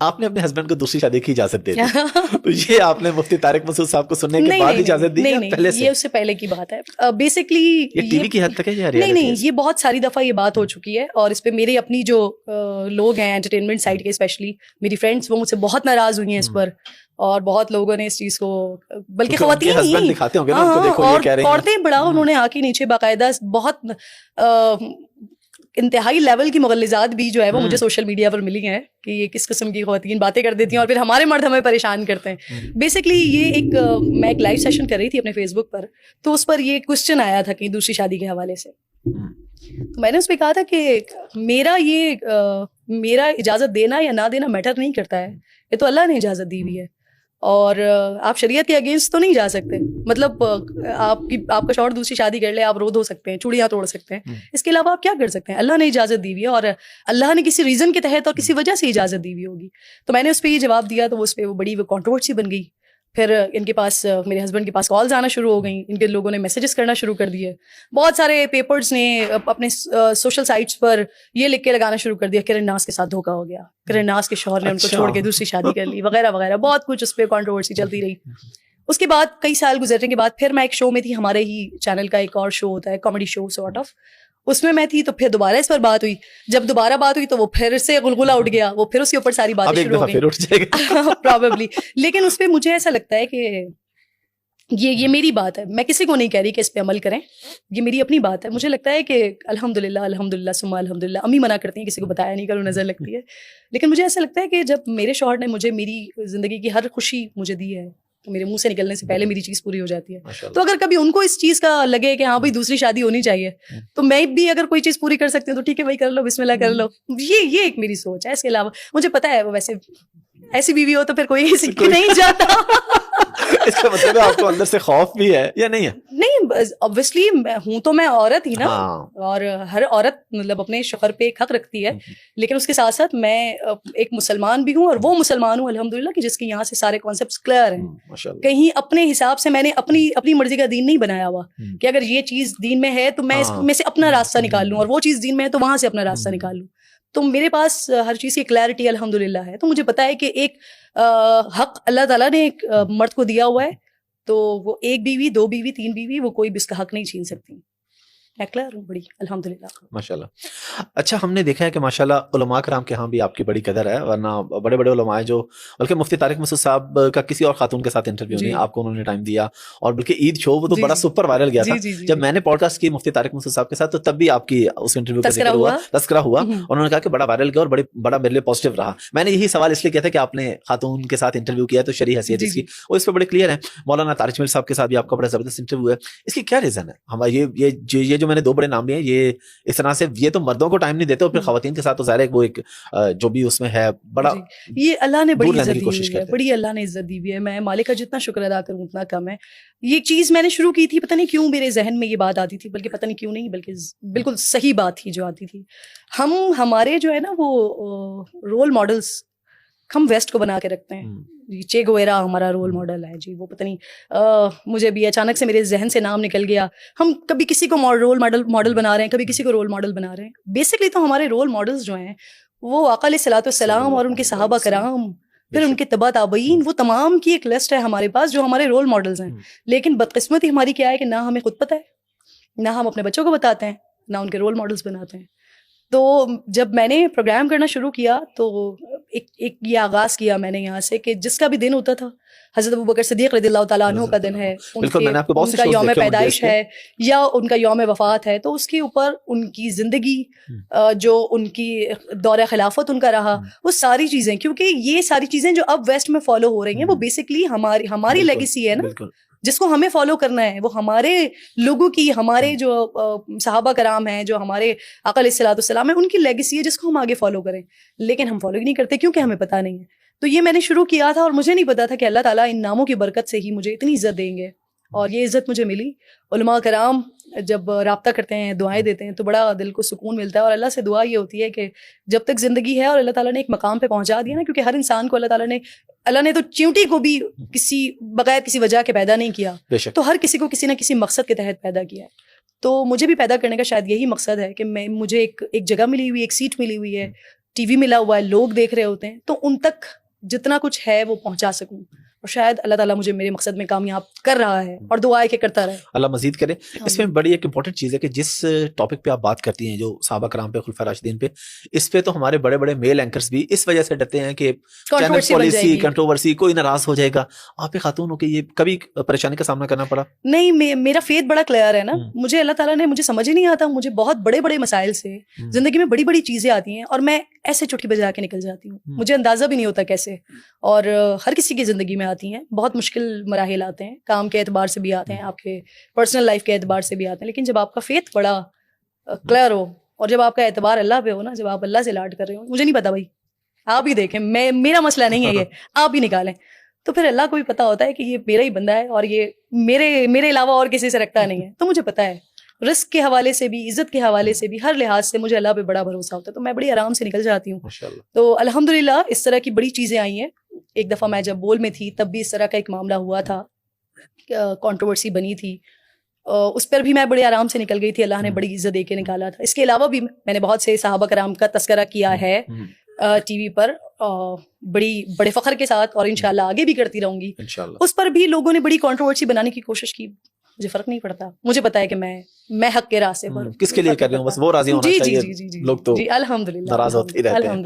آپ نے اپنے ہسبینڈ کو دوسری شادی کی اجازت دے دی, تو یہ آپ نے مفتی طارق مسعود صاحب کو سننے کے بعد اجازت دی یا پہلے سے؟ یہ اس سے پہلے کی بات ہے. بیسکلی یہ ٹی وی کی حد تک ہے یا نہیں, یہ بہت ساری دفعہ یہ بات ہو چکی ہے, اور اس پہ میری اپنی جو لوگ ہیں انٹرٹینمنٹ سائڈ کے, اسپیشلی میری فرینڈس, وہ مجھ سے بہت ناراض ہوئی ہیں اس پر, اور بہت لوگوں نے اس چیز کو, بلکہ خواتین اور عورتیں بڑا, انہوں نے آ کے نیچے باقاعدہ بہت انتہائی لیول کی مغلظات بھی جو ہے وہ مجھے سوشل میڈیا پر ملی ہیں کہ یہ کس قسم کی خواتین باتیں کر دیتی ہیں اور پھر ہمارے مرد ہمیں پریشان کرتے ہیں. بیسکلی یہ میں ایک لائیو سیشن کر رہی تھی اپنے فیس بک پر, تو اس پر یہ کوشچن آیا تھا کہ دوسری شادی کے حوالے سے, تو میں نے اس پہ کہا تھا کہ میرا اجازت دینا یا نہ دینا میٹر نہیں کرتا ہے, یہ تو اللہ نے اجازت دی ہوئی ہے, اور آپ شریعت کے اگینسٹ تو نہیں جا سکتے. مطلب آپ کا شوہر دوسری شادی کر لے, آپ رو دھو سکتے ہیں, چوڑیاں توڑ سکتے ہیں, اس کے علاوہ آپ کیا کر سکتے ہیں؟ اللہ نے اجازت دی ہوئی ہے, اور اللہ نے کسی ریزن کے تحت اور کسی وجہ سے اجازت دی ہوئی ہوگی. تو میں نے اس پہ یہ جواب دیا, تو اس پہ وہ بڑی کنٹروورسی بن گئی. پھر ان کے پاس, میرے ہسبینڈ کے پاس کالز آنا شروع ہو گئیں, ان کے لوگوں نے میسیجز کرنا شروع کر دیے, بہت سارے پیپرز نے اپنے سوشل سائٹس پر یہ لکھ کے لگانا شروع کر دیا کرن ناز کے ساتھ دھوکا ہو گیا, کرن ناز کے شوہر نے ان کو چھوڑ کے دوسری شادی کر لی, وغیرہ وغیرہ, بہت کچھ اس پہ کنٹروورسی چلتی رہی. اس کے بعد کئی سال گزرنے کے بعد پھر میں ایک شو میں تھی, ہمارے ہی چینل کا ایک اور شو ہوتا ہے کامیڈی شو سارٹ آف, اس میں تھی. تو پھر دوبارہ اس پر بات ہوئی, جب دوبارہ بات ہوئی تو وہ پھر سے غلغلہ اٹھ گیا, وہ پھر اس کے اوپر ساری باتیں شروع ہو گئی پرابیبلی. لیکن اس پہ مجھے ایسا لگتا ہے کہ یہ میری بات ہے, میں کسی کو نہیں کہہ رہی کہ اس پہ عمل کریں, یہ میری اپنی بات ہے. مجھے لگتا ہے کہ الحمدللہ ثم الحمدللہ, امی منع کرتی ہیں کسی کو بتایا نہیں کرو, نظر لگتی ہے, لیکن مجھے ایسا لگتا ہے کہ جب میرے شوہر نے مجھے میری زندگی کی ہر خوشی مجھے دی ہے, تو میرے منہ سے نکلنے سے پہلے میری چیز پوری ہو جاتی ہے. تو اگر کبھی ان کو اس چیز کا لگے کہ ہاں بھائی دوسری شادی ہونی چاہیے, تو میں بھی اگر کوئی چیز پوری کر سکتی ہوں تو ٹھیک ہے بھائی, کر لو, بسم اللہ کر لو. یہ ایک میری سوچ ہے. اس کے علاوہ مجھے پتا ہے وہ ویسے ایسی بیوی ہو تو پھر کوئی سیکھ کے نہیں جاتا. اس کا مطلب ہے آپ کو اندر سے خوف بھی ہے یا نہیں ہے؟ نہیں, obviously ہوں تو میں عورت ہی نا, اور ہر عورت مطلب اپنے شوہر پہ ایک حق رکھتی ہے, لیکن اس کے ساتھ ساتھ میں ایک مسلمان بھی ہوں, اور وہ مسلمان ہوں الحمدللہ کہ جس کے یہاں سے سارے کانسیپٹس کلیئر ہیں. کہیں اپنے حساب سے میں نے اپنی مرضی کا دین نہیں بنایا ہوا کہ اگر یہ چیز دین میں ہے تو میں اس میں سے اپنا راستہ نکال لوں, اور وہ چیز دین میں ہے تو وہاں سے اپنا راستہ نکال لوں. تو میرے پاس ہر چیز کی کلیئرٹی الحمدللہ ہے. تو مجھے پتا ہے کہ ایک حق اللہ تعالیٰ نے ایک مرد کو دیا ہوا ہے, تو وہ ایک بیوی, دو بیوی, تین بیوی, وہ کوئی بھی اس کا حق نہیں چھین سکتی. میں کلیئر ہوں بڑی الحمدللہ. ماشاءاللہ. اچھا, ہم نے دیکھا ہے کہ ماشاءاللہ علماء کرام کے ہاں بھی آپ کی بڑی قدر ہے, ورنہ بڑے بڑے علماء ہیں جو, بلکہ مفتی طارق مسعود صاحب کا کسی اور خاتون کے ساتھ انٹرویو نہیں, آپ کو انہوں نے ٹائم دیا, اور بلکہ عید شو وہ تو بڑا سپر وائرل گیا تھا. جب میں نے پوڈ کاسٹ کی مفتی طارق مسعود صاحب کے ساتھ, تو تب بھی آپ کی اس انٹرویو کا ذکر ہوا, تذکرہ ہوا, انہوں نے کہا کہ بڑا وائرل گیا اور بڑا میرے لیے پازیٹیو رہا. میں نے یہی سوال اس لیے کیا تھا کہ آپ نے خاتون کے ساتھ انٹرویو کیا, تو شرعی حیثیت اس کی وہ اس پہ بڑے کلیئر ہے. مولانا طارق جمیل صاحب کے ساتھ بھی آپ کا بڑا زبردست انٹرویو ہے, اس کی کیا ریزن ہے؟ ہمارا یہ جو میں نے دو بڑے نام لیے, یہ اس طرح سے یہ تو مردوں کو ٹائم نہیں دیتے, اور پھر خواتین کے ساتھ تو ظاہر ہے وہ ایک جو بھی اس میں ہے بڑا, یہ اللہ نے بڑی عزت دی ہوئی ہے, بڑی اللہ نے عزت دی ہوئی ہے. میں مالک کا جتنا شکر ادا کروں اتنا کم ہے. یہ چیز میں نے شروع کی تھی, پتہ نہیں کیوں میرے ذہن میں یہ بات آتی تھی, بلکہ پتہ نہیں کیوں نہیں, بلکہ بالکل صحیح بات تھی جو آتی تھی. ہمارے جو ہے نا وہ رول ماڈلس ہم ویسٹ کو بنا کے رکھتے ہیں. چے گویرا ہمارا رول ماڈل ہے جی, وہ پتہ نہیں مجھے بھی اچانک سے میرے ذہن سے نام نکل گیا. ہم کبھی کسی کو رول ماڈل بنا رہے ہیں, کبھی کسی کو رول ماڈل بنا رہے ہیں. بیسکلی تو ہمارے رول ماڈلز جو ہیں وہ آقا علیہ الصلوۃ والسلام اور ان کے صحابہ کرام, پھر ان کے تبع تابعین, وہ تمام کی ایک لسٹ ہے ہمارے پاس جو ہمارے رول ماڈلز ہیں. لیکن بدقسمتی ہماری کیا ہے کہ نہ ہمیں خود پتہ ہے, نہ ہم اپنے بچوں کو بتاتے ہیں, نہ ان کے رول ماڈلز بناتے ہیں. تو جب میں نے پروگرام کرنا شروع کیا تو ایک یہ آغاز کیا میں نے یہاں سے کہ جس کا بھی دن ہوتا تھا, حضرت ابوبکر صدیق رضی اللہ تعالیٰ عنہ کا دن ہے, ان کا یوم پیدائش ہے یا ان کا یوم وفات ہے, تو اس کے اوپر ان کی زندگی, جو ان کی دور خلافت ان کا رہا, وہ ساری چیزیں, کیونکہ یہ ساری چیزیں جو اب ویسٹ میں فالو ہو رہی ہیں وہ بیسکلی ہماری لیگیسی ہے نا, جس کو ہمیں فالو کرنا ہے. وہ ہمارے لوگوں کی, ہمارے جو صحابہ کرام ہیں, جو ہمارے آقا علیہ الصلوۃ والسلام ہیں, ان کی لیگیسی ہے جس کو ہم آگے فالو کریں. لیکن ہم فالو ہی نہیں کرتے کیونکہ ہمیں پتہ نہیں ہے. تو یہ میں نے شروع کیا تھا, اور مجھے نہیں پتا تھا کہ اللہ تعالیٰ ان ناموں کی برکت سے ہی مجھے اتنی عزت دیں گے, اور یہ عزت مجھے ملی. علماء کرام جب رابطہ کرتے ہیں, دعائیں دیتے ہیں, تو بڑا دل کو سکون ملتا ہے. اور اللہ سے دعا یہ ہوتی ہے کہ جب تک زندگی ہے اور اللہ تعالیٰ نے ایک مقام پہ پہنچا دیا نا, کیونکہ ہر انسان کو اللہ نے تو چیونٹی کو بھی بغیر کسی وجہ کے پیدا نہیں کیا, تو ہر کسی کو کسی نہ کسی مقصد کے تحت پیدا کیا ہے. تو مجھے بھی پیدا کرنے کا شاید یہی مقصد ہے کہ مجھے ایک جگہ ملی ہوئی, ایک سیٹ ملی ہوئی ہے ٹی وی ملا ہوا ہے, لوگ دیکھ رہے ہوتے ہیں, تو ان تک جتنا کچھ ہے وہ پہنچا سکوں, اور شاید اللہ تعالیٰ مجھے میرے مقصد میں کامیاب کر رہا ہے, اور دعا ہے کہ کرتا رہے, اللہ مزید کرے. اس میں بڑی ایک امپورٹنٹ چیز ہے کہ جس ٹاپک پہ آپ بات کرتی ہیں, جو صحابہ کرام پہ, خلفاء راشدین پہ, اس پہ تو ہمارے بڑے بڑے میل اینکرز بھی اس وجہ سے ڈرتے ہیں کہ چینل پالیسی, کنٹروورسی, کوئی ناراض ہو جائے گا. آپ خاتون ہو کے یہ کبھی پریشانی کا سامنا کرنا پڑا؟ نہیں, میرا فیتھ بڑا کلیئر ہے نا, مجھے اللہ تعالیٰ نے, مجھے سمجھ ہی نہیں آتا, مجھے بہت بڑے بڑے مسائل سے زندگی میں بڑی بڑی چیزیں آتی ہیں اور میں ایسے چٹکی بجا کے نکل جاتی ہوں, مجھے اندازہ بھی نہیں ہوتا کیسے, اور ہر کسی کی زندگی میں آتی ہیں, بہت مشکل مراحل آتے ہیں, کام کے اعتبار سے بھی آتے ہیں, آپ کے پرسنل لائف کے اعتبار سے بھی آتے ہیں, لیکن جب آپ کا فیتھ بڑا کلیئر ہو اور جب آپ کا اعتبار اللہ پہ ہو نا, جب آپ اللہ سے لاڈ کر رہے ہو, مجھے نہیں پتا بھائی, آپ ہی دیکھیں, میرا مسئلہ نہیں ہے یہ, آپ ہی نکالیں, تو پھر اللہ کو بھی پتا ہوتا ہے کہ یہ میرا ہی بندہ ہے اور یہ میرے علاوہ اور کسی سے رکھتا نہیں ہے. تو مجھے پتا ہے رزق کے حوالے سے بھی, عزت کے حوالے سے بھی, ہر لحاظ سے مجھے اللہ پہ بڑا بھروسہ ہوتا ہے, تو میں بڑی آرام سے نکل جاتی ہوں. تو الحمدللہ اس طرح کی بڑی چیزیں آئی ہیں. ایک دفعہ میں جب بول میں تھی تب بھی اس طرح کا ایک معاملہ ہوا تھا, کنٹروورسی بنی تھی, اس پر بھی میں بڑے آرام سے نکل گئی تھی, اللہ نے بڑی عزت دے کے نکالا تھا. اس کے علاوہ بھی میں نے بہت سے صحابہ کرام کا تذکرہ کیا ہے ٹی وی پر بڑے فخر کے ساتھ, اور انشاءاللہ آگے بھی کرتی رہوں گی. اس پر بھی لوگوں نے بڑی کنٹروورسی بنانے کی کوشش کی, مجھے فرق نہیں پڑتا, مجھے پتا ہے کہ میں حق کے راستے پر. کس کے لیے کر رہی ہوں, بس وہ راضی ہونا چاہیے, لوگ تو الحمدللہ ناراض ہوتے ہی رہتے ہیں.